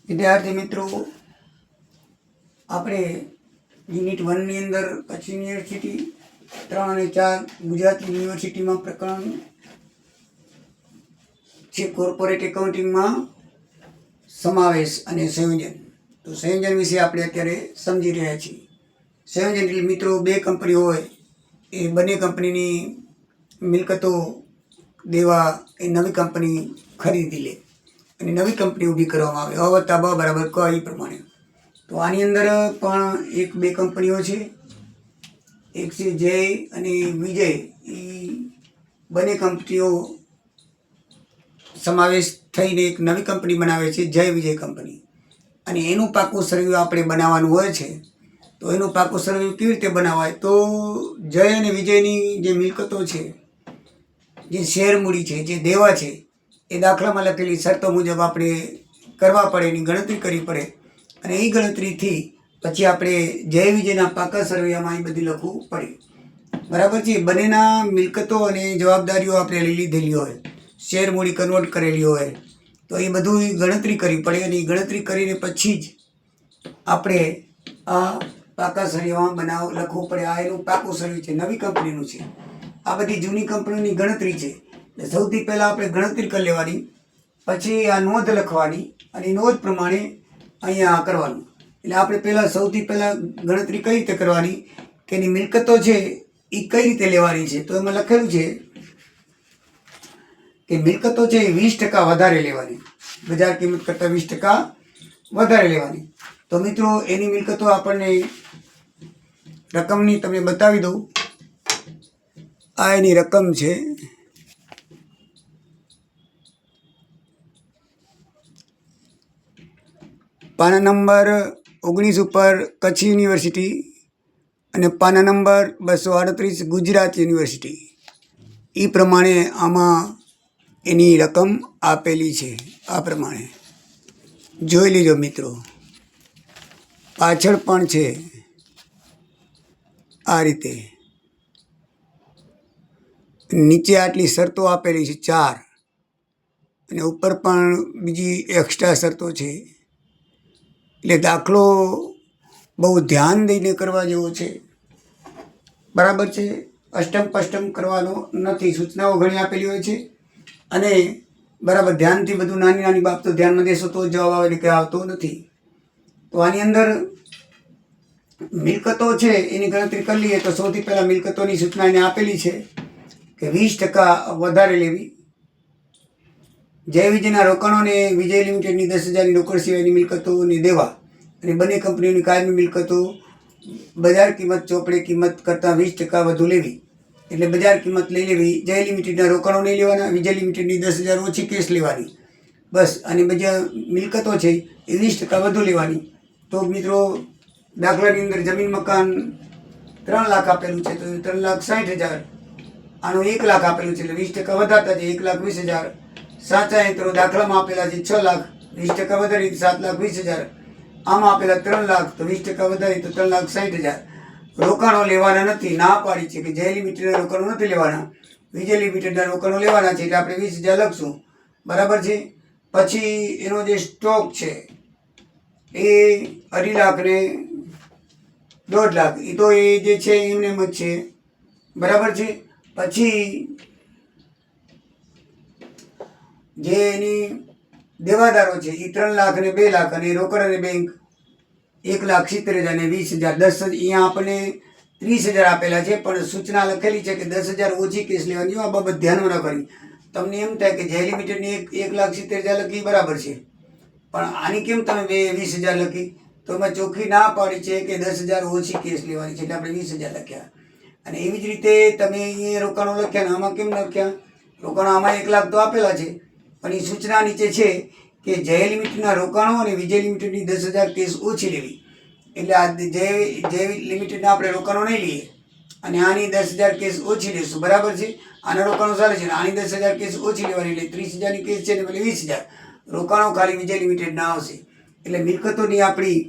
વિદ્યાર્થી મિત્રો, આપણે યુનિટ 1 ની અંદર કચ્છ યુનિવર્સિટી 3 અને 4 ગુજરાત યુનિવર્સિટીમાં પ્રકરણ છે કોર્પોરેટ એકાઉન્ટિંગમાં સમાવેશ અને સંયોજન. તો સંયોજન વિશે આપણે અત્યારે સમજી રહ્યા છીએ. સંયોજન એટલે મિત્રો બે કંપનીઓ હોય એ બંને કંપનીની મિલકતો દેવા એ નવી કંપની ખરીદી લે અને નવી કંપની ઊભી કરવામાં આવે. અ વત્તા બ બરાબર ક એ પ્રમાણે. તો આની અંદર પણ એક બે કંપનીઓ છે. એક છે જય અને વિજય. એ બંને કંપનીઓ સમાવેશ થઈને એક નવી કંપની બનાવે છે, જય વિજય કંપની. અને એનું પાકું સર્વે આપણે બનાવવાનું હોય છે. તો એનું પાકું સર્વે કેવી રીતે બનાવાય? તો જય અને વિજયની જે મિલકતો છે, જે શેર મૂડી છે, જે દેવા છે, એ દાખલામાં લખેલી શરતો મુજબ આપણે કરવા પડે, એની ગણતરી કરવી પડે. અને એ ગણતરીથી પછી આપણે જય વિજયના પાકા સર્વેમાં એ બધી લખવું પડે. બરાબર છે. બંનેના મિલકતો અને જવાબદારીઓ આપણે લઈ લીધેલી હોય, શેર મૂડી કન્વર્ટ કરેલી હોય, તો એ બધું ગણતરી કરવી પડે. અને એ ગણતરી કરીને પછી જ આપણે આ પાકા સર્વેમાં લખવું પડે. આ એનું પાકું સર્વે છે, નવી કંપનીનું છે. આ બધી જૂની કંપનીની ગણતરી છે. એટલે સૌથી પહેલાં આપણે ગણતરી કરી લેવાની, પછી આ નોંધ લખવાની અને નોંધ પ્રમાણે અહીંયા કરવાનું. એટલે આપણે સૌથી પહેલાં ગણતરી કઈ રીતે કરવાની કે એની મિલકતો છે એ કઈ રીતે લેવાની છે. તો એમાં લખેલું છે કે મિલકતો છે એ 20% વધારે લેવાની, બજાર કિંમત કરતાં 20% વધારે લેવાની. તો મિત્રો એની મિલકતો આપણને રકમની તમને બતાવી દઉં. આ એની રકમ છે. પાના નંબર 19 ઉપર કચ્છ યુનિવર્સિટી અને પાના નંબર 238 ગુજરાત યુનિવર્સિટી. એ પ્રમાણે આમાં એની રકમ આપેલી છે. આ પ્રમાણે જોઈ લીધો મિત્રો. પાછળ પણ છે આ રીતે. નીચે આટલી શરતો આપેલી છે 4, અને ઉપર પણ બીજી એક્સ્ટ્રા શરતો છે. એટલે દાખલો બહુ ધ્યાન દઈને કરવા જેવો છે. બરાબર છે. અષ્ટમ પષ્ટમ કરવાનો નથી. સૂચનાઓ ઘણી આપેલી હોય છે અને બરાબર ધ્યાનથી બધું નાની નાની બાબતો ધ્યાનમાં દેશો તો જવાબ આવે, એટલે કે આવતો નથી. તો આની અંદર મિલકતો છે એની ગણતરી કરી લઈએ તો સૌથી પહેલાં મિલકતોની સૂચના એને આપેલી છે કે 20% વધારે લેવી. જય વિજયના રોકાણો અને વિજય લિમિટેડની 10,000ની રોકડ સિવાયની મિલકતોની દેવા અને બંને કંપનીઓની કાયમી મિલકતો બજાર કિંમત ચોપડે કિંમત કરતાં 20% વધુ લેવી. એટલે બજાર કિંમત લઈ લેવી. જય લિમિટેડના રોકાણો નહીં લેવાના, વિજય લિમિટેડની 10,000 ઓછી કેશ લેવાની, બસ. અને બીજા મિલકતો છે એ 20% વધુ લેવાની. તો મિત્રો દાખલાની અંદર જમીન મકાન 3 લાખ આપેલું છે, તો 3,60,000. આનું 1 લાખ આપેલું છે, એટલે 20% વધારતા છે 1,20,000. સાચા યંત્રો દાખલામાં આપેલા છે 6 લાખ, 20% વધારી 7,20,000. આમાં આપેલા 3 લાખ, તો 20% વધારી તો 3,60,000. રોકાણો લેવાના નથી, ના પાડી છે કે જય લિમિટેડના રોકાણો નથી લેવાના, વિજય લિમિટેડના રોકાણો લેવાના છે. એટલે આપણે 20,000 લખશું. બરાબર છે. પછી એનો જે સ્ટોક છે એ 2.5 લાખ ને 1.5 લાખ, એ તો એ જે છે એમને એમ જ છે. બરાબર છે. પછી જે એની દેવાદારો છે એ 3 લાખ ને 2 લાખ, અને રોકડ અને બેંક 1,70,000 ને 20,000. 10 અહીંયા આપણને 30,000 આપેલા છે, પણ સૂચના લખેલી છે કે 10,000 ઓછી કેસ લેવાની. આ બાબત ધ્યાનમાં રાખવાની. તમને એમ થાય કે જય લિમિટેડની 1,70,000 લખી બરાબર છે, પણ આની કેમ તમે 20,000 લખી? તો એમાં ચોખ્ખી ના પાડી છે કે 10,000 ઓછી કેસ લેવાની છે, એટલે આપણે 20,000 લખ્યા. અને એવી જ રીતે તમે અહીંયા રોકાણો લખ્યા ને આમાં કેમ લખ્યા? રોકાણો આમાં 1 લાખ તો આપેલા છે, પણ એ સૂચના નીચે છે કે જય લિમિટેડના રોકાણો અને વિજય લિમિટેડની 10,000 કેસ ઓછી લેવી. એટલે આ જય લિમિટેડના આપણે રોકાણો નહીં લઈએ અને આની 10,000 કેસ ઓછી લેશું. બરાબર છે. આના રોકાણો ચાલે છે, આની 10,000 કેસ ઓછી લેવાની, એટલે 30,000ની કેસ છે ને પેલી 20,000 રોકાણો ખાલી વિજય લિમિટેડના આવશે. એટલે મિલકતોની આપણી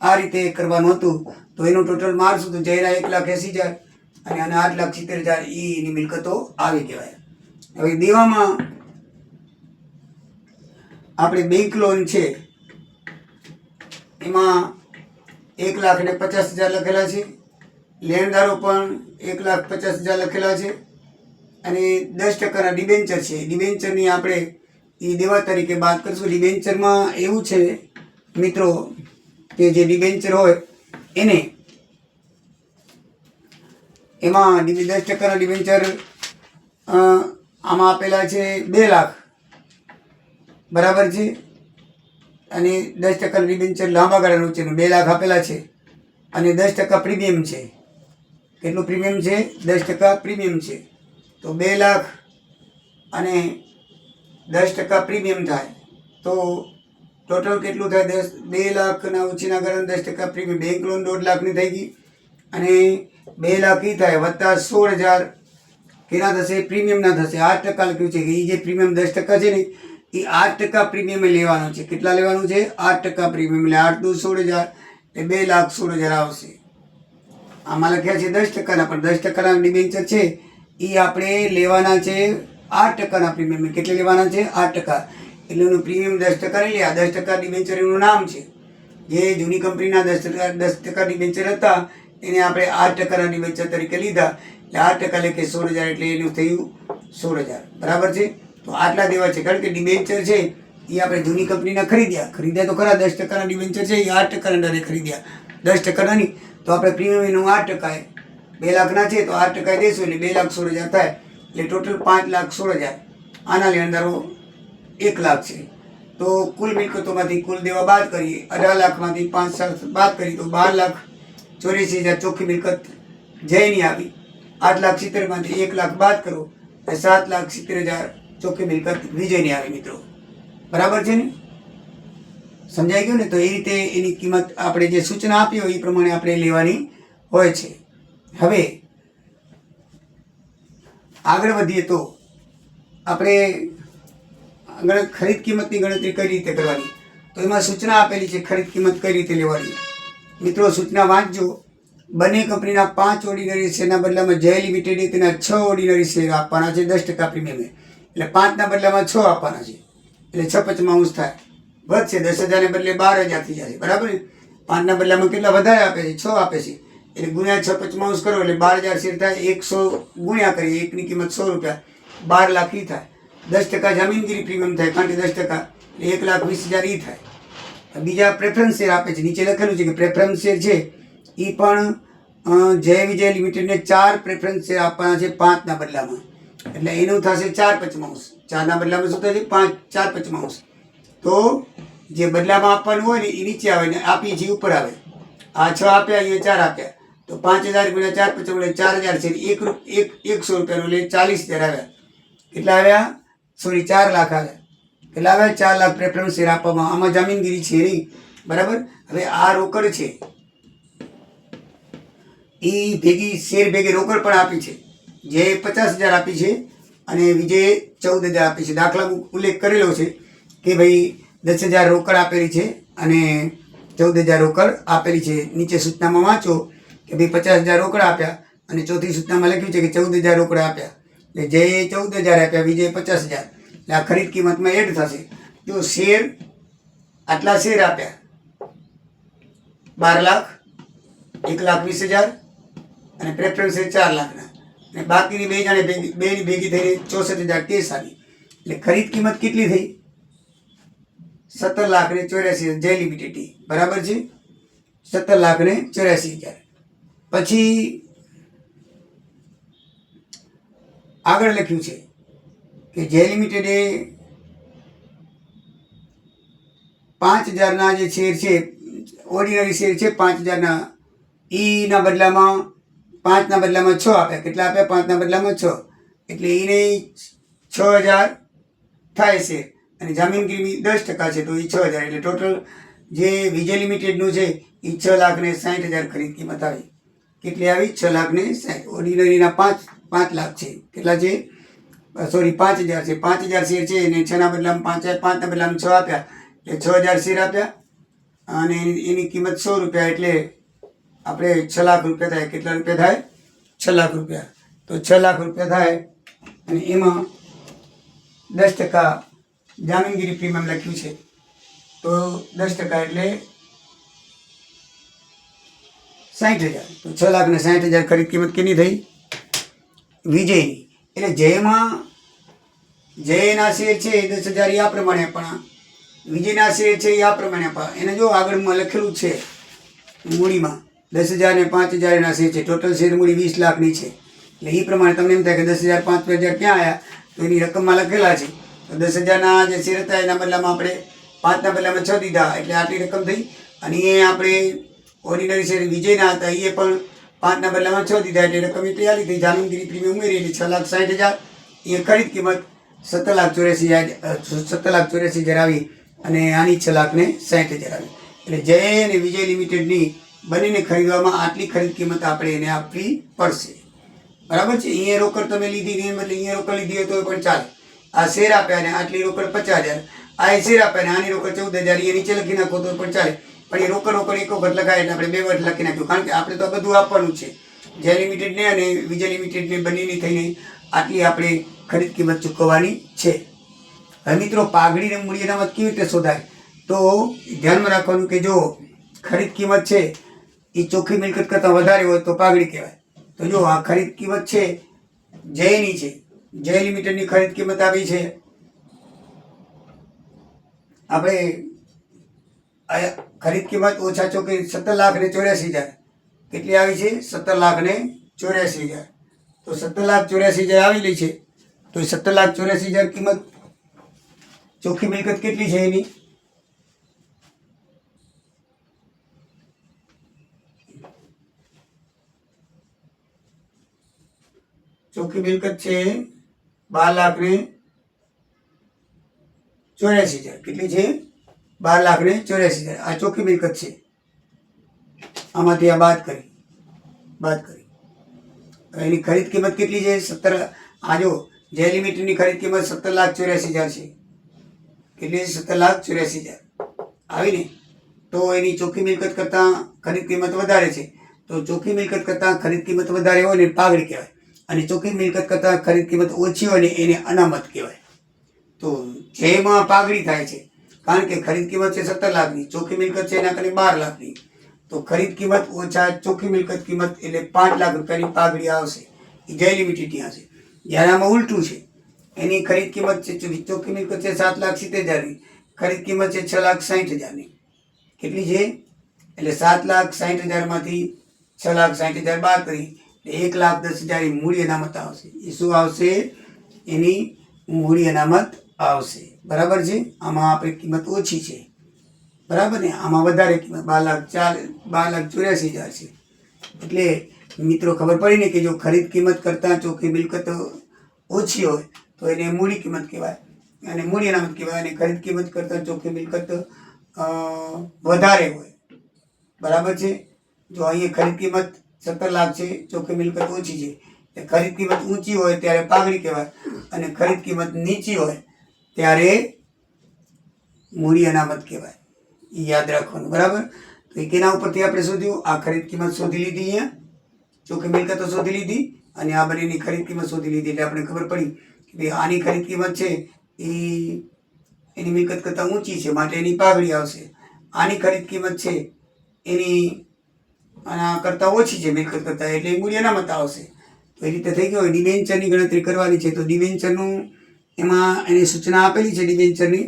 આ રીતે કરવાનું હતું. તો એનું ટોટલ મારશું તો જયના 1,80,000 અને આના 8,70,000 એની મિલકતો આવી કહેવાય. હવે દેવામાં આપણે બેંક લોન છે એમાં 1,50,000 લખેલા છે. લેણદારો પણ 1,50,000 લખેલા છે. અને 10% ડિબેન્ચર છે. ડિબેન્ચરની આપણે એ દેવા તરીકે વાત કરીશું. ડિબેન્ચરમાં એવું છે મિત્રો કે જે ડિબેન્ચર હોય એને એમાં 10% ડિબેન્ચર આમાં આપેલા છે 2 લાખ, બરાબર છે. અને 10% ડિબેન્ચર લાંબા ગાળાનું છે, 2 લાખ આપેલા છે. અને 10% પ્રીમિયમ છે. કેટલું પ્રીમિયમ છે? 10% પ્રીમિયમ છે. તો 2 લાખ અને 10% પ્રીમિયમ થાય તો ટોટલ કેટલું થાય? 2 લાખના ઓછીના ગાળાનું 10% પ્રીમિયમ. બેંક લોન 1.5 લાખની થઈ ગઈ અને 2 લાખ એ થાય વત્તા 16,000 કેના થશે? પ્રીમિયમના થશે. 8% લખ્યું છે કે એ જે પ્રીમિયમ 10% છે ને એ 8% પ્રીમિયમ લેવાનું છે. કેટલા લેવાનું છે? 8% પ્રીમિયમ. એટલે 8 દુ 16,000 એટલે 2,16,000 આવશે. આમાં લખ્યા છે 10%ના, પણ 10%ના ડિબેન્ચર છે એ આપણે લેવાના છે 8%ના પ્રીમિયમ. કેટલે લેવાના છે? 8%. એટલે એનું પ્રીમિયમ 10% નહીં લે. 10% ડિબેન્ચર એનું નામ છે. જે જૂની કંપનીના 10% ડિબેન્ચર હતા એને આપણે 8%ના ડિબેન્ચર તરીકે લીધા. એટલે 8% એટલે કે 16,000 એટલે એનું થયું 16,000, બરાબર છે. તો આટલા દેવા છે. કારણ કે ડિબેન્ચર છે એ આપણે જૂની કંપનીના ખરીદ્યા તો ખરા. 10%ના ડિબેન્ચર છે એ 8% દરે ખરીદ્યા, 10% નહીં. તો આપણે પ્રીમિયમ એનું 8%, 2 લાખના છે તો 8% દેશું એટલે 2,16,000 થાય. એટલે ટોટલ 5,16,000. આના લેણદારો 1 લાખ છે. તો કુલ મિલકતોમાંથી કુલ દેવા બાદ કરીએ, 18 લાખમાંથી 5 બાદ કરીએ તો 12,84,000 ચોખ્ખી મિલકત જયની આવી. 8,70,000માંથી 1 લાખ બાદ કરો એટલે 7,70,000 ચોખ્ખી મિલકત વિજયની આવી મિત્રો, બરાબર છે ને? સમજાઈ ગયું ને? તો એ રીતે એની કિંમત આપણે જે સૂચના આપી હોય એ પ્રમાણે આપણે લેવાની હોય છે. હવે આગળ વધીએ તો આપણે ખરીદ કિંમતની ગણતરી કઈ રીતે કરવાની, તો એમાં સૂચના આપેલી છે ખરીદ કિંમત કઈ રીતે લેવાની. મિત્રો સૂચના વાંચજો. બંને કંપનીના 5 ઓર્ડિનરી શેરના બદલામાં જય લિમિટેડે તેના 6 ઓર્ડિનરી શેર આપવાના છે 10% પ્રીમિયમે. એટલે 5ના બદલામાં 6 આપવાના છે. એટલે 6/5 થાય. વધશે 10,000 ને બદલે 12,000 થઈ જશે, બરાબર ને? 5ના બદલામાં કેટલા વધારે આપે છે? 6 આપે છે. એટલે ગુણ્યા 6/5 કરો એટલે 12,000 શેર થાય. 100 ગુણ્યા કરીએ, એકની કિંમત 100 રૂપિયા, 12 લાખ ઈ થાય. 10% જમીનગીરી પ્રીમિયમ થાય, કારણ કે 10% એટલે 1,20,000 ઈ થાય. બીજા પ્રેફરન્સ શેર આપે છે. નીચે લખેલું છે કે પ્રેફરન્સ શેર છે એ પણ જય વિજય લિમિટેડને 4 પ્રેફરન્સ શેર આપવાના છે 5ના બદલામાં. એટલે એનું થશે 4/5. 4ના બદલામાં શું થશે? 4/5. તો જે બદલામાં આપવાનું હોય ને એ નીચે આવે ને આપી છે ઉપર આવે. આ 6 આપ્યા, અહીંયા 4 આપ્યા. તો 5,000 ગુણ્યા 4/5 એટલે 4,000 છે. 100 રૂપિયાનું એટલે 40,000 આવ્યા. કેટલા આવ્યા? 4 લાખ આવ્યા. કેટલા આવ્યા? 4 લાખ પ્રેફરન્સ શેર આપવામાં. આમાં જામીનગીરી છે નહીં, બરાબર. હવે આ રોકડ છે એ ભેગી શેર ભેગી રોકડ પણ આપી છે. જે 50,000 આપી છે અને વિજયે 14,000 આપી છે. દાખલામાં ઉલ્લેખ કરેલો છે કે ભાઈ 10,000 રોકડ આપેલી છે અને 14,000 રોકડ આપેલી છે. નીચે સૂચનામાં વાંચો કે ભાઈ 50,000 રોકડ આપ્યા અને ચોથી સૂચનામાં લખ્યું છે કે 14,000 રોકડ આપ્યા. એટલે જયે 14,000 આપ્યા, વિજયે 50,000. એટલે આ ખરીદ કિંમતમાં એડ થશે. જો શેર આટલા શેર આપ્યા 12 લાખ, 1,20,000 અને પ્રેફરન્સ શેર 4 લાખના, અને બાકીની બેની ભેગી થઈને 64,000 કેસ આવી. એટલે ખરીદ કિંમત કેટલી થઈ? 17,84,000 જય લિમિટેડની, બરાબર છે? 17,84,000. પછી આગળ લખ્યું છે કે જય લિમિટેડે 5,000ના જે શેર છે, ઓર્ડિનરી શેર છે 5,000ના, ઈના બદલામાં 5ના બદલામાં 6 આપ્યા. કેટલા આપ્યા? 5ના બદલામાં 6. એટલે એને 6,000 થાય છે. અને જામીનગીરી 10% છે તો એ 6,000. એટલે ટોટલ જે વિજય લિમિટેડનું છે એ 6,60,000 ખરીદ કિંમત આવી. કેટલી આવી? 6,60,000. ઓર્ડિનરીના 5 લાખ છે. કેટલા છે? 5,000 છે. 5,000 શેર છે અને 6ના બદલામાં 5ના બદલામાં 6 આપ્યા એટલે 6,000 શેર આપ્યા અને એની કિંમત 100 રૂપિયા. એટલે આપણે 6 લાખ રૂપિયા થાય. કેટલા રૂપિયા થાય? 6 લાખ રૂપિયા. તો 6 લાખ રૂપિયા થાય અને એમાં 10% જામીનગીરી પ્રીમિયમ લખ્યું છે. તો 10% એટલે 60,000. તો 6,60,000 ખરીદ કિંમત કેની થઈ? વિજયની. એટલે જયના શેર છે એ 10,000 આ પ્રમાણે આપવાના, વિજયના શેર છે એ આ પ્રમાણે આપવા. એને જો આગળમાં લખેલું છે મૂડીમાં 10,000 ને 5,000 એના શેર છે, ટોટલ શેર મૂડી 20 લાખની છે. એટલે એ પ્રમાણે તમને એમ થાય કે 10,000 5,000 ક્યાં આવ્યા? તો એની રકમમાં લખેલા છે. તો 10,000ના જે શેર હતા એના બદલામાં આપણે 5ના બદલામાં 6 દીધા, એટલે આટલી રકમ થઈ. અને એ આપણે ઓર્ડિનરી શેર વિજયના હતા એ પણ 5ના બદલામાં 6 દીધા, એટલે રકમ એટલી આલી થઈ. જામીનગીરી પ્રીમિયમ ઉમેરી એટલે 6,60,000. એ ખરીદ કિંમત 17,84,000 આવી અને આની 6,60,000 આવી. એટલે જય અને વિજય લિમિટેડની બંનેને ખરીદવામાં આટલી ખરીદ કિંમત આપણે એને આપવી પડશે. બરાબર છે? અહીંયા રોકડ તમે લીધી ને બદલે અહીંયા રોકડ લીધી હોય તો પણ ચાલે. આ શેર આપ્યા ને આટલી રોકડ 50,000, આ શેર આપ્યા ને આની રોકડ 14,000, એ નીચે લખી નાખો તો પણ ચાલે. પણ એ રોકડ એક વખત લખાય એટલે આપણે 2 વખત લખી નાખ્યું, કારણ કે આપણે તો આ બધું આપવાનું છે. જય લિમિટેડને અને વિજય લિમિટેડને બંનેની થઈને આટલી આપણે ખરીદ કિંમત ચૂકવવાની છે. હવે મિત્રો, પાઘડીને મૂડી અનામત કેવી રીતે શોધાય? તો ધ્યાનમાં રાખવાનું કે જો ખરીદ કિંમત છે એ ચોખ્ખી મિલકત કરતાં વધારે હોય તો પાઘડી કહેવાય. તો જો આ ખરીદ કિંમત છે જયની છે, જય લિમિટેડની ખરીદ કિંમત આવી છે આપણે ખરીદ કિંમત ઓછા ચોખ્ખી 17,84,000. કેટલી આવી છે? 17,84,000. તો 17,84,000 આવેલી છે. તો 17,84,000 કિંમત ચોખ્ખી મિલકત કેટલી છે એની? ચોખ્ખી મિલકત છે 12,84,000. કેટલી છે? 12,84,000. આ ચોખ્ખી મિલકત છે. આમાંથી આ બાદ કરી એની ખરીદ કિંમત કેટલી છે? 17. આ જો જય લિમિટેડની ખરીદ કિંમત 17,84,000 છે. કેટલી? 17,84,000 આવી ને. તો એની ચોખ્ખી મિલકત કરતાં ખરીદ કિંમત વધારે છે. તો ચોખ્ખી મિલકત કરતાં ખરીદ કિંમત વધારે હોય ને પાઘડી કહેવાય, અને ચોખ્ખી મિલકત કરતાં ખરીદ કિંમત ઓછી હોય ને એને અનામત કહેવાય. તો જેમાં પાઘડી થાય છે, કારણ કે ખરીદ કિંમત છે 17 લાખની, ચોખ્ખી મિલકત છે એના કરતાં 12 લાખની. તો ખરીદ કિંમત ઓછા ચોખ્ખી મિલકત કિંમત એટલે 5 લાખ રૂપિયાની પાઘડી આવશે. એ જય લિમિટેડની હશે. જ્યારે આમાં ઉલટું છે, એની ખરીદ કિંમત છે ચોખ્ખી મિલકત છે 7,70,000ની, ખરીદ કિંમત છે 6,60,000ની. કેટલી છે? એટલે 7,60,000માંથી 6,60,000 બાદ કરી 1,10,000 એ મૂડી અનામત આવશે. એ શું આવશે? એની મૂડી અનામત આવશે. બરાબર છે? આમાં આપણી કિંમત ઓછી છે, બરાબર ને? આમાં વધારે કિંમત 12,84,000 છે. એટલે મિત્રો ખબર પડી ને કે જો ખરીદ કિંમત કરતાં ચોખ્ખી મિલકત ઓછી હોય તો એને મૂડી કિંમત કહેવાય અને મૂડી અનામત કહેવાય, અને ખરીદ કિંમત કરતાં ચોખ્ખી મિલકત વધારે હોય. બરાબર છે? જો અહીંયા ખરીદ કિંમત 17 લાખ છે, ચોખ્ખી મિલકત ઓછી છે. ખરીદ કિંમત ઊંચી હોય ત્યારે પાઘડી કહેવાય, અને ખરીદ કિંમત નીચી હોય ત્યારે મૂડી અનામત કહેવાય. એ યાદ રાખવાનું. બરાબર? તો એ કેના ઉપરથી આપણે શોધ્યું? આ ખરીદ કિંમત શોધી લીધી, અહીંયા ચોખ્ખી મિલકતો શોધી લીધી, અને આ બંનેની ખરીદ કિંમત શોધી લીધી. એટલે આપણે ખબર પડી કે ભાઈ આની ખરીદ કિંમત છે એ એની મિલકત કરતાં ઊંચી છે, માટે એની પાઘડી આવશે. આની ખરીદ કિંમત છે એની આના કરતાં ઓછી છે મિલકત કરતાં, એટલે મૂડી અનામત આવશે. તો એ રીતે થઈ ગયો. ડિબેન્ચરની ગણતરી કરવાની છે. તો ડિબેન્ચરનું એમાં એની સૂચના આપેલી છે ડિબેન્ચરની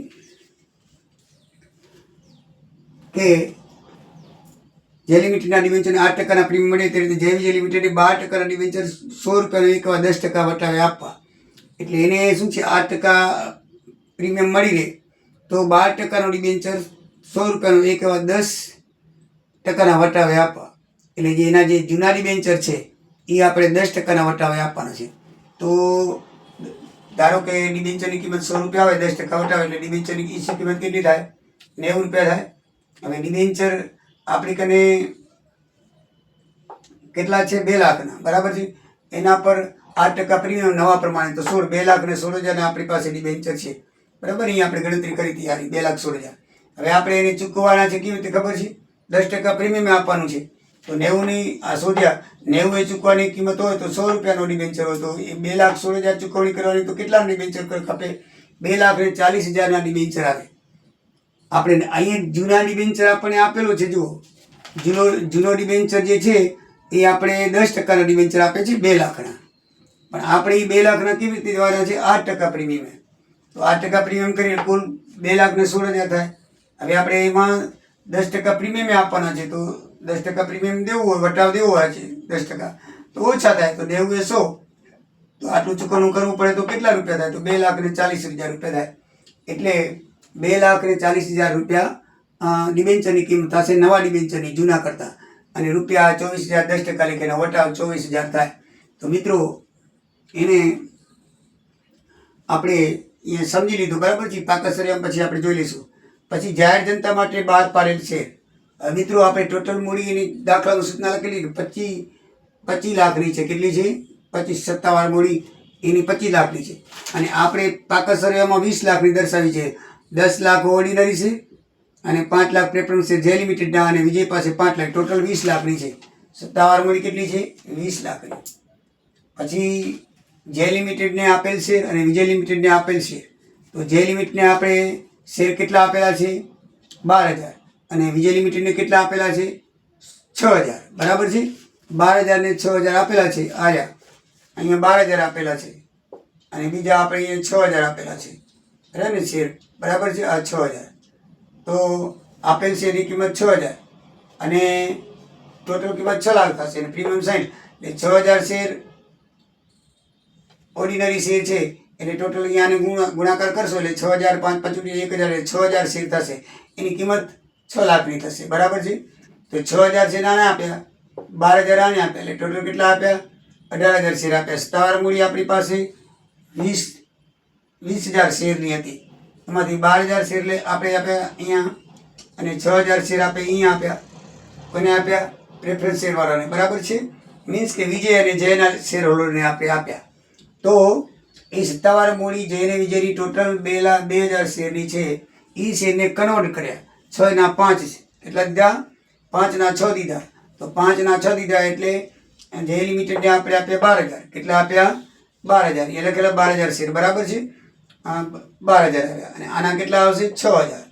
કે જય લિમિટેડના ડિબેન્ચરને 8% પ્રીમિયમ મળે, તે રીતે જય વિજય લિમિટેડે 12% ડિબેન્ચર 100 રૂપિયાનો 10% વટાવે આપવા. એટલે એને શું છે? 8% પ્રીમિયમ મળી રહે તો 12%નો ડિબેન્ચર 100 રૂપિયાનો 10%ના વટાવે આપવા. એટલે જે એના જે જૂના ડિબેન્ચર છે એ આપણે 10%ના વટાવે આપવાના છે. તો ધારો કે ડિબેન્ચરની કિંમત 100 રૂપિયા હોય, 10% વટાવે એટલે ડિબેન્ચરની ઇસ્યુ કિંમત કેટલી થાય? 90 રૂપિયા થાય. હવે ડિબેન્ચર આપણી કને કેટલા છે? 2 લાખના. બરાબર છે? એના પર 8% પ્રીમિયમ નવા પ્રમાણે તો 2,16,000 આપણી પાસે ડિબેન્ચર છે. બરાબર? અહીંયા આપણે ગણતરી કરી હતી યાર, 2,16,000. હવે આપણે એને ચૂકવવાના છે કેવી રીતે ખબર છે? 10% પ્રીમિયમ આપવાનું છે. તો 90ની આ શોધ્યા, 90 એ ચૂકવાની કિંમત હોય તો 100 રૂપિયાનો ડિબેન્ચર હોય તો એ 2,16,000 ચૂકવણી કરવાની. તો કેટલાનું ડિબેન્ચર ખપે? 2,40,000ના ડિબેન્ચર આવે. આપણે અહીંયા જૂના ડિબેન્ચર આપણને આપેલો છે. જુઓ જૂનો ડિબેન્ચર જે છે એ આપણે 10% ડિબેન્ચર આપે છે 2 લાખના, પણ આપણે એ 2 લાખના કેવી રીતે દેવાના છે? 8% પ્રીમિયમ. તો 8% પ્રીમિયમ કરીએ કુલ 2,16,000 થાય. હવે આપણે એમાં 10% પ્રીમિયમ આપવાના છે, તો 10% પ્રીમિયમ દેવું હોય, વટાવ દેવો હોય છે 10%, તો ઓછા થાય. તો દેવું એ 100, તો આટલું ચૂકવણું કરવું પડે તો કેટલા રૂપિયા થાય? તો 2,40,000 રૂપિયા થાય. એટલે 2,40,000 રૂપિયા ડિબેન્ચરની કિંમત થશે, નવા ડિબેન્ચરની જૂના કરતાં. અને રૂપિયા 24,000 10% લેખેનો વટાવ 24,000 થાય. તો મિત્રો એને આપણે એ સમજી લીધું, બરાબર છે. પાકા સરિયામાં પછી આપણે જોઈ લઈશું. પછી જાહેર જનતા માટે બહાર પાડેલ છે. મિત્રો આપણે ટોટલ મૂડી એની દાખલામાં સૂચના લખેલી 25 લાખની છે. કેટલી છે? 25 સત્તાવાર મૂડી એની 25 લાખની છે. અને આપણે પાકા સરિયામાં 20 લાખની દર્શાવી છે. 10 લાખ ઓર્ડિનરી છે અને 5 લાખ પ્રેફરન્સ છે જે લિમિટેડના, અને વિજય પાસે 5 લાખ, ટોટલ 20 લાખની છે. સત્તાવાર મૂડી કેટલી છે? 20 લાખની. પછી જે લિમિટેડને આપેલ શેર અને વિજય લિમિટેડને આપેલ શેર. તો જે લિમિટને આપણે શેર કેટલા આપેલા છે? 12,000. અને વિજય લિમિટેડને કેટલા આપેલા છે? 6,000. બરાબર છે. 12,000 ને 6,000 આપેલા છે. આયા અહીંયા 12,000 આપેલા છે અને બીજા આપણે અહીંયા 6,000 આપેલા છે, બરાબર ને શેર? બરાબર છે. આ 6,000. તો આપેલ શેરની કિંમત 6,000 અને ટોટલ કિંમત 6 લાખ થશે અને પ્રીમિયમ 60. એટલે 6,000 શેર ઓર્ડિનરી શેર છે એટલે ટોટલ અહીંયાને ગુણાકાર કરશો એટલે 6,000 5 5 1,000 એટલે 6,000 શેર થશે. એની કિંમત 6 લાખની થશે. બરાબર છે. તો 6,000 શેર આને આપ્યા, 12,000 આને આપ્યા, એટલે ટોટલ કેટલા આપ્યા? 18,000 શેર આપ્યા. સત્તાવાર મૂડી આપણી પાસે 20,000 શેરની હતી. એમાંથી 12,000 શેર આપણે આપ્યા અહીંયા અને 6,000 શેર આપણે અહીંયા આપ્યા. કોને આપ્યા? પ્રેફરન્સ શેરવાળાને. બરાબર છે. મીન્સ કે વિજય અને જયના શેર હોલ્ડરને આપણે આપ્યા. તો એ સત્તાવાર મૂડી જયને વિજયની ટોટલ 2,02,000 શેરની છે. એ શેરને કન્વર્ટ કર્યા. 6 ના 5 કેટલા દીધા? 5 ના 6 દીધા. તો 5 ના 6 દીધા એટલે જે લિમિટેડને આપણે આપ્યા 12,000. કેટલા આપ્યા? 12,000. એ લખેલા 12,000 શેર. બરાબર છે. 12,000 આવ્યા અને આના કેટલા આવશે? 6,000.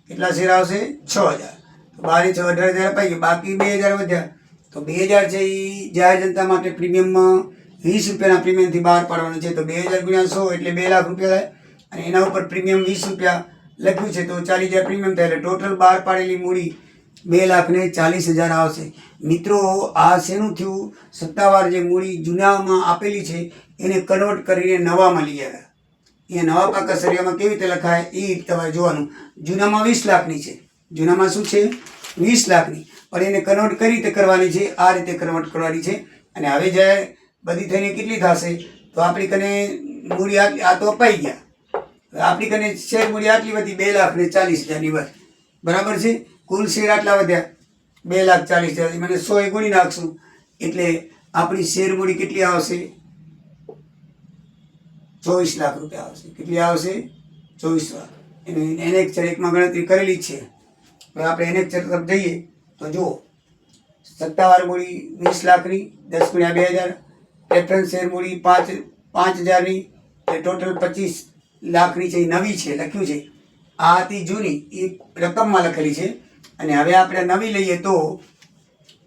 કેટલા શેર આવશે? 6,000. 12 6 18,000 અપાઈ ગયા. બાકી 2,000 વધ્યા. તો 2,000 છે એ જાહેર જનતા માટે પ્રીમિયમમાં 20 રૂપિયાના પ્રીમિયમથી બહાર પાડવાનું છે. તો 2,000 ગુણ્યા 100 એટલે 2 લાખ રૂપિયા થાય અને એના ઉપર પ્રીમિયમ 20 રૂપિયા લખ્યું છે. તો 40,000 પ્રીમિયમ થાય એટલે ટોટલ બહાર પાડેલી મૂડી 2,40,000 આવશે. મિત્રો આ શેનું થયું? સત્તાવાર જે મૂડી જૂનામાં આપેલી છે એને કન્વર્ટ કરીને નવામાં લઈ આવ્યા. એ નવા પાકા સરિયામાં કેવી રીતે લખાય એ તમારે જોવાનું. જૂનામાં 20 લાખની છે. જૂનામાં શું છે? 20 લાખની. પણ એને કન્વર્ટ કઈ રીતે કરવાની છે? આ રીતે કન્વર્ટ કરવાની છે. અને હવે જ્યારે બધી થઈને કેટલી થશે? તો આપણી કને મૂડી આટલી, આ તો અપાઈ ગયા. આપણી કને શેર મૂડી આટલી વધી 2,40,000ની બસ. બરાબર છે. કુલ શેર આટલા વધ્યા 2,40,000. મને 100 એ ગુણી નાખશું એટલે આપણી શેર મૂડી કેટલી આવશે? 24 લાખ રૂપિયા આવશે. કેટલી આવશે? 24 લાખ. એની એનેક્ચર 1માં ગણતરી કરેલી જ છે. હવે આપણે એનેક્ચર તરફ જઈએ તો જુઓ, સત્તાવાર મૂડી 20 લાખની, 10 ગુણ્યા 2,000. પ્રેફરન્સ શેર મૂડી 5,000ની એટલે ટોટલ 25 લાખની છે. એ નવી છે લખ્યું છે. આ હતી જૂની, એ રકમમાં લખેલી છે. અને હવે આપણે નવી લઈએ તો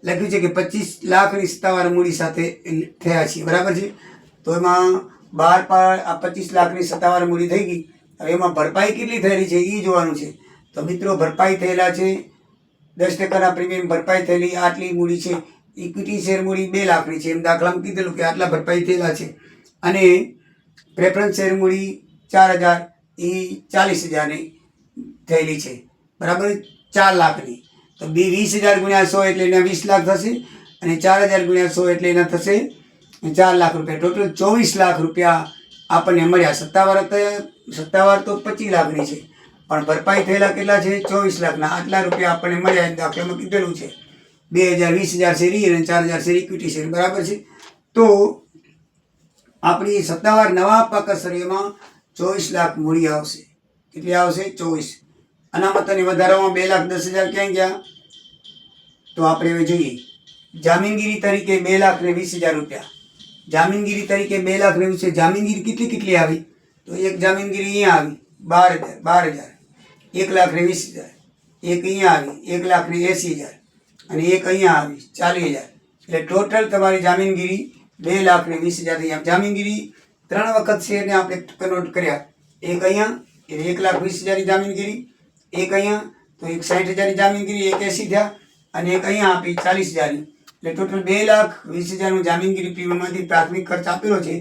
લખ્યું છે કે 25 લાખની સત્તાવાર મૂડી સાથે થયા છીએ. બરાબર છે. તો એમાં 25 લાખની સત્તાવાર મૂડી થઈ ગઈ. હવે એમાં ભરપાઈ કેટલી થયેલી છે એ જોવાનું છે. તો મિત્રો ભરપાઈ થયેલા છે 10%ના પ્રીમિયમ ભરપાઈ થયેલી આટલી મૂડી છે. ઇક્વિટી શેર મૂડી 2 લાખની છે. એમ દાખલામાં કીધેલું કે આટલા ભરપાઈ થયેલા છે. અને પ્રેફરન્સ શેર મૂડી 4,000 એ 40,000ની થયેલી છે. બરાબર. 4 લાખની. તો 20,000 ગુણ્યા 100 એટલે એના 20 લાખ થશે અને 4,000 ગુણ્યા 100 એટલે એના થશે 4 લાખ રૂપિયા. ટોટલ 24 લાખ રૂપિયા આપણને મળ્યા. સત્તાવાર તો 25 લાખની છે પણ ભરપાઈ થયેલા કેટલા છે? 24 લાખના. આટલા રૂપિયા આપણને મળ્યા. એમ દાખલામાં કીધેલું છે. 2,000 20,000 શેર અને 4,000 શેર ઇક્વિટી શેર. બરાબર છે. તો આપણી સત્તાવાર નવા પાકા સરિયામાં 24 લાખ મૂડી આવશે. કેટલી આવશે? 24. અનામત અને વધારામાં 2,10,000 ક્યાં ગયા? તો આપણે હવે જોઈએ. જામીનગીરી તરીકે 2,20,000 રૂપિયા. જામીનગીરી તરીકે 2,20,000. જામીનગીરી કેટલી આવી? તો એક જામીનગીરી અહીંયા આવી 12,000. 1,20,000. એક અહીંયા આવી 1,80,000. અને એક અહીંયા આવી 40,000. એટલે ટોટલ તમારી જામીનગીરી 2,20,000 થઈ. જામીનગીરી 3 વખત શેરને આપણે કન્વર્ટ કર્યા. એક અહીંયા એટલે 1,20,000ની જામીનગીરી, એક અહીંયા તો એક 60,000ની જામીનગીરી, એક 80 થયા, અને એક અહીંયા આપી 40,000ની. એટલે ટોટલ 2,20,000નું જામીનગીરી પ્રીમિયમમાંથી પ્રાથમિક ખર્ચ આપેલો છે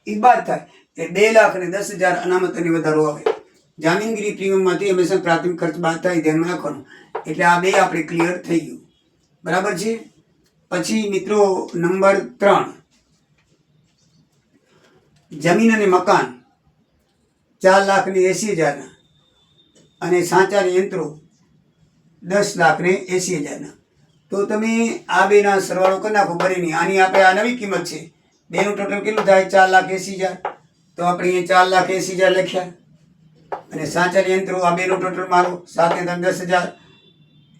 એ બાદ થાય એટલે 2,10,000 અનામત અને વધારો આવે. જામીનગીરી પ્રીમિયમમાંથી હંમેશા પ્રાથમિક ખર્ચ બાદ થાય, ધ્યાનમાં રાખવાનું. એટલે આ બે આપણે ક્લિયર થઈ ગયું. બરાબર છે. પછી મિત્રો નંબર 3, જમીન અને મકાન 4,80,000 અને સાચા યંત્રો 10,80,000. તો તમે આ બેના સરવાળો કરી નાખો. બનેની આની આપણે આ નવી કિંમત છે. બેનું ટોટલ કેટલું થાય? 4,80,000. તો આપણે અહીંયા 4,80,000 લખ્યા. અને સાચા યંત્રો આ બેનું ટોટલ મારો 7 ને 10,000,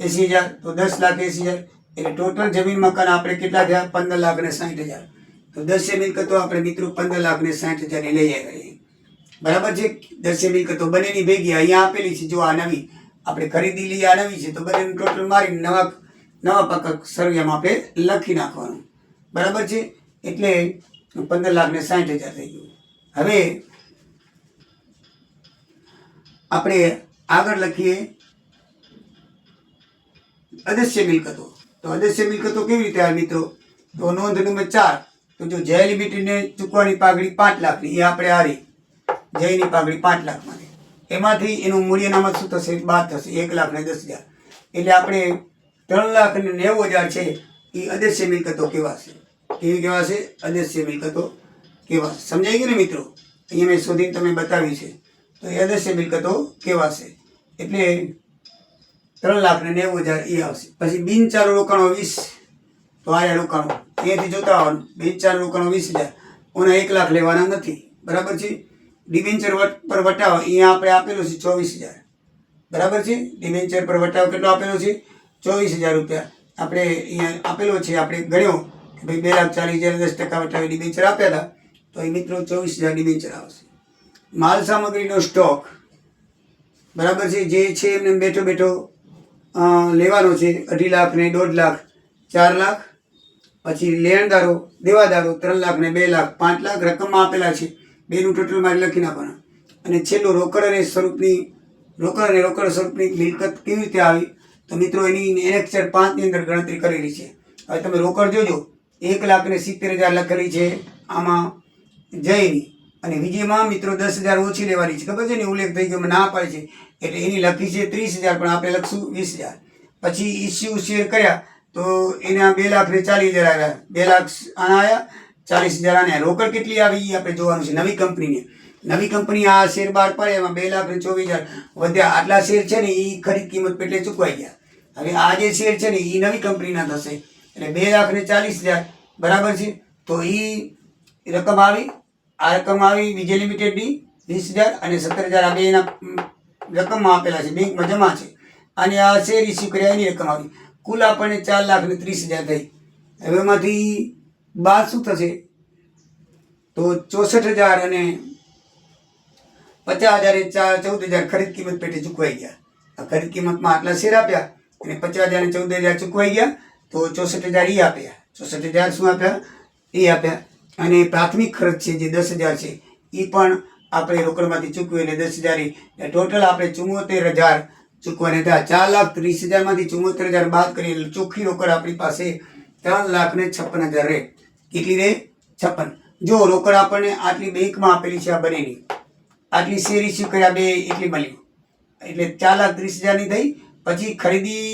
80,000 તો 10,80,000. એટલે ટોટલ જમીન મકાન આપણે કેટલા થયા? 15,60,000. તો 10 મિલકતો આપણે મિત્રો 15,60,000 ની લઈ આવ્યા. બરાબર છે. 10 મિલકતો બંનેની ભેગી અહીંયા આપેલી છે. જો આ નવી આપણે ખરીદી લઈએ, આ નવી છે, તો બંનેનું ટોટલ મારી નવા પાકા સરવાળામાં આપણે લખી નાખવાનું. બરાબર છે. એટલે 15,60,000 થઈ ગયું. હવે આપણે આગળ લખીએ અદસ્ય મિલકતો. તો અદસ્ય મિલકતો કેવી રીતે આવે મિત્રો? તો નોંધ નંબર 4, તો જો જય લિમિટેડને ચૂકવાની પાઘડી 5 લાખની, એ આપણે હારી જયની પાઘડી 5 લાખમાંથી, એમાંથી એનું મૂલ્યનામત શું થશે? બાદ થશે 1,10,000. એટલે આપણે 3,90,000 છે એ અદસ્ય મિલકતો કહેવાશે. કેવી કહેવાશે? અદસ્ય મિલકતો કહેવાશે. સમજાઈ ગયું ને મિત્રો? અહીંયા મેં શોધીને તમે બતાવી છે. તો એ અદસ્ય મિલકતો કહેવાશે. એટલે 3,90,000 એ આવશે. પછી બિનચાલુ રોકાણો 20. તો આ રોકાણો અહીંયાથી જોતા આવવાનું. બિનચાલુ રોકાણો 20,000. ઓના 1 લાખ લેવાના નથી. બરાબર છે. ડિબેન્ચર પર વટાવો અહીંયા આપણે આપેલો છે 24,000. બરાબર છે. ડિબેન્ચર પર વટાવો કેટલો આપેલો છે? 24,000 રૂપિયા આપણે અહીંયા આપેલો છે. આપણે ગણ્યો કે ભાઈ 2,40,000 10% વટાવી ડિબેન્ચર આપ્યા હતા. તો એ મિત્રો 24,000 ડિબેન્ચર આવશે. માલ સામગ્રીનો સ્ટોક બરાબર છે. જે છે એમને બેઠો લેવાનો છે 2.5 લાખ ને 1.5 લાખ, 4 લાખ. પછી લેણદારો દેવાદારો 3 લાખ ને 2 લાખ, 5 લાખ રકમમાં આપેલા છે. બેનું ટોટલ મારે લખી નાખવાના. અને છેલ્લું રોકડ અને રોકડ સ્વરૂપની મિલકત કેવી રીતે આવી? તો મિત્રો એની એનેક્સર 5 ની અંદર ગણતરી કરેલી છે. હવે તમે રોકડ જોજો 1,70,000 લખેલી છે આમાં જયની, અને વિજયમાં મિત્રો 10,000 ઓછી લેવાની છે. ખબર છે ને? ઉલ્લેખ થઈ ગયો, ના પાડે છે. એટલે એની લખી છે 30,000, પણ આપણે લખશું 20,000. પછી ઇસ્યુ શેર કર્યા તો એના 2,40,000 આવ્યા. 2 લાખ આના આવ્યા, 40,000 આને. રોકડ કેટલી આવી એ આપણે જોવાનું છે. નવી કંપની આ શેર બહાર પાડે એમાં 2,24,000 વધ્યા. આટલા શેર છે ને એ ખરીદ કિંમત પેટલે ચૂકવાઈ ગયા. હવે આ જે શેર છે ને એ નવી કંપનીના થશે. એટલે 2,40,000 બરાબર છે. તો એ રકમ આવી. આ રકમ આવી વિજય લિમિટેડની 20,000 અને 17,000 આ બેના રકમમાં આપેલા છે, બેંકમાં જમા છે. અને આ શેર ઇસ્યુ કર્યા એની રકમ આવી. કુલ આપણને 4,30,000 થઈ. હવે એમાંથી બાદ શું થશે? તો 64,000 અને 50,000 એ 14,000 ખરીદ કિંમત પેટે ચૂકવાઈ ગયા. આ ખરીદ કિંમતમાં આટલા શેર આપ્યા અને 50,000 અને 14,000 ચૂકવાઈ ગયા. તો 64,000 એ આપ્યા. 64,000 શું આપ્યા? એ આપ્યા. અને પ્રાથમિક ખર્ચ છે જે 10,000 છે એ પણ આપણે રોકડમાંથી ચૂકવી, એટલે 10,000 ટોટલ આપણે 74,000 ચૂકવાના હતા. 4,30,000 માંથી 74,000 બાદ કરીએ એટલે ચોખ્ખી રોકડ આપણી પાસે 3,56,000 રહે. કેટલી રહે? 56. જો રોકડ આપણને આટલી બેંકમાં આપેલી છે, આ બંનેની આટલી શેર ઇસ્યુ કર્યા બે એટલી મળી, એટલે 4,30,000 ની થઈ. પછી ખરીદી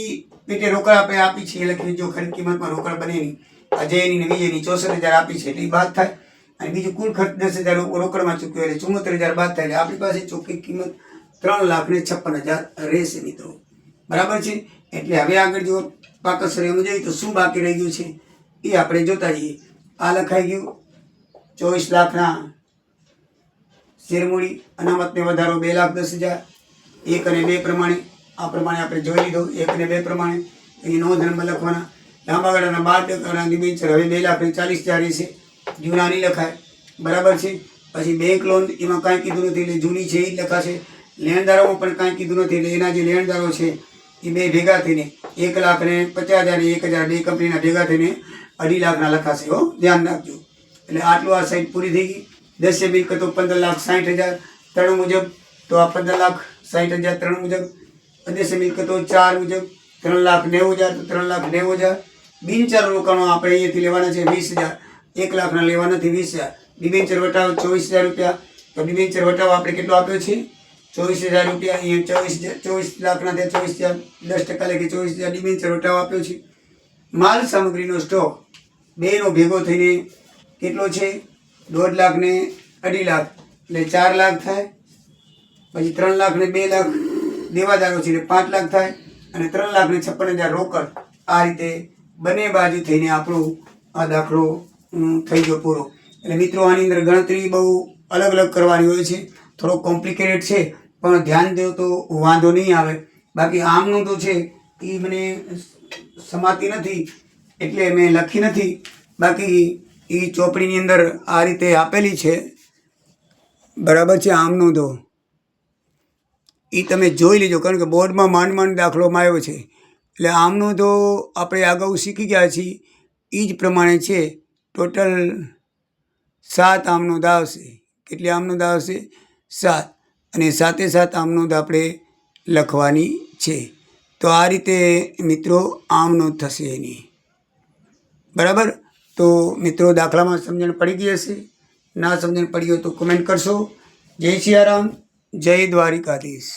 પેટે રોકડ આપણે આપી છે એ લખી. જો ખરીદ કિંમતમાં રોકડ બંનેની અજયની ને વિજયની 64,000 આપી છે એટલે એ બાદ થાય. અને બીજું કુલ ખર્ચ 10,000 રોકડમાં ચૂક્યો એટલે 74,000 બાદ થાય. એટલે આપણી પાસે ચોખ્ખી કિંમત 3,56,000 રહેશે મિત્રો. બરાબર છે. એટલે હવે આગળ જો પાકા સરવાળામાં જોઈએ તો શું બાકી રહી ગયું છે એ આપણે જોતા જઈએ. આ લખાઈ ગયું 24 લાખના શેરમૂડી, અનામતને વધારો 2,10,000, 1 અને 2 પ્રમાણે. આ પ્રમાણે આપણે જોઈ લીધો 1 અને 2 પ્રમાણે. અહીં નોંધ નંબર લખવાના. લાંબા ગાળાના 12% ડિબેન્ચર હવે 2,40,000 રહેશે. જૂના નહીં લખાય. બરાબર છે. પછી બેંક લોન એમાં કાંઈ કીધું નથી એટલે જૂની છે એ જ લખાશે. લેણદારોમાં પણ કાંઈ કીધું નથી એટલે એના જે લેણદારો છે એ બે ભેગા થઈને 1,50,000 અને 1,000 બે કંપનીના ભેગા થઈને 2.5 લાખના લખાશે. હો, ધ્યાન રાખજો. એટલે આટલું આ સાઈડ પૂરી થઈ ગઈ. 10 મિલકતો 15,60,000 ત્રણ મુજબ, તો આ 15,60,000 ત્રણ મુજબ. 10 મિલકતો 4 મુજબ 3,90,000, તો 3,90,000. બિનચાલુ રોકાણો આપણે અહીંયાથી લેવાના છે 20,000. 1 લાખના લેવા નથી, 20,000. ડિબેન્ચર વટાવો 24,000 રૂપિયા. તો ડિબેન્ચર વટાવો આપણે કેટલો આપ્યો છે? 24,000 રૂપિયા. અહીંયા 24 લાખના ત્યાં 24,000, 10% લેખે 24,000 ડિબેન્ચર વટાવો આપ્યો છે. માલ સામગ્રીનો સ્ટોક બેનો ભેગો થઈને કેટલો છે? 1.5 લાખ ને 2.5 લાખ, એટલે 4 લાખ થાય. પછી 3 લાખ ને 2 લાખ દેવાદારો છે એટલે 5 લાખ થાય. અને 3,56,000 રોકડ. આ રીતે બંને બાજુ થઈને આપણો આ દાખલો થઈ ગયો પૂરો. એટલે મિત્રો આની અંદર ગણતરી બહુ અલગ અલગ કરવાની હોય છે, થોડો કોમ્પ્લિકેટેડ છે, પણ ધ્યાન દો તો વાંધો નહીં આવે. બાકી આમનું તો છે એ મને સમાતી નથી એટલે મેં લખી નથી. બાકી એ ચોપડીની અંદર આ રીતે આપેલી છે, બરાબર છે. આમનું તો એ તમે જોઈ લેજો, કારણ કે બોર્ડમાં માંડ દાખલોમાં આવ્યો છે. એટલે આમનું તો આપણે અગાઉ શીખી ગયા છીએ, એ જ પ્રમાણે છે. ટોટલ 7 આમનોંધ આવશે. કેટલી આમનોંધ આવશે? 7. અને સાથે આમનોંધ આપણે લખવાની છે. તો આ રીતે મિત્રો આમનોંધ થશે એની, બરાબર. તો મિત્રો દાખલામાં સમજણ પડી ગઈ હશે. ના સમજણ પડી હોય તો કમેન્ટ કરશો. જય સિયારામ, જય દ્વારિકાધીશ.